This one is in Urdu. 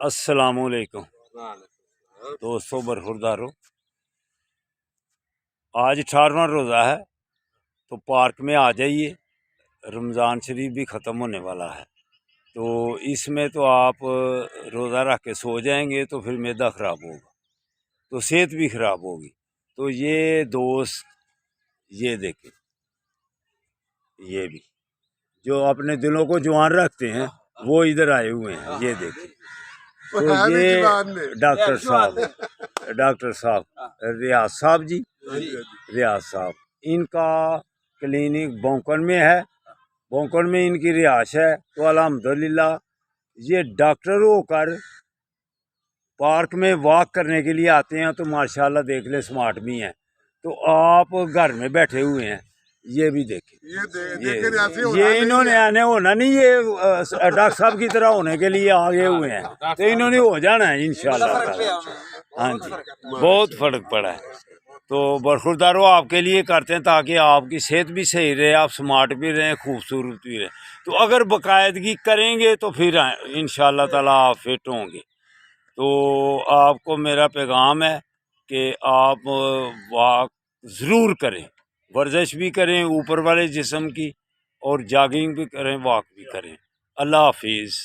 السلام علیکم دوستو برخوردارو، آج 18واں روزہ ہے تو پارک میں آ جائیے، رمضان شریف بھی ختم ہونے والا ہے تو اس میں تو آپ روزہ رکھ کے سو جائیں گے تو پھر معدہ خراب ہوگا تو صحت بھی خراب ہوگی۔ تو یہ دوست یہ دیکھیں، یہ بھی جو اپنے دلوں کو جوان رکھتے ہیں وہ ادھر آئے ہوئے ہیں، یہ دیکھیں۔ تو یہ ڈاکٹر صاحب ریاض صاحب جی، ریاض صاحب، ان کا کلینک بونکن میں ہے، بونکن میں ان کی رہائش ہے۔ تو الحمدللہ یہ ڈاکٹر ہو کر پارک میں واک کرنے کے لیے آتے ہیں تو ماشاءاللہ دیکھ لیں سمارٹ بھی ہیں۔ تو آپ گھر میں بیٹھے ہوئے ہیں، یہ بھی دیکھیں، یہ انہوں نے آنے ہونا نہیں، یہ ڈاکٹر صاحب کی طرح ہونے کے لیے آگے ہوئے ہیں تو انہوں نے ہو جانا ہے انشاءاللہ۔ ہاں جی، بہت فرق پڑا ہے۔ تو برخورداروں آپ کے لیے کرتے ہیں تاکہ آپ کی صحت بھی صحیح رہے، آپ سمارٹ بھی رہیں، خوبصورت بھی رہیں۔ تو اگر باقاعدگی کریں گے تو پھر انشاءاللہ تعالیٰ آپ فٹ ہوں گے۔ تو آپ کو میرا پیغام ہے کہ آپ واک ضرور کریں، ورزش بھی کریں اوپر والے جسم کی، اور جاگنگ بھی کریں، واک بھی کریں۔ اللہ حافظ۔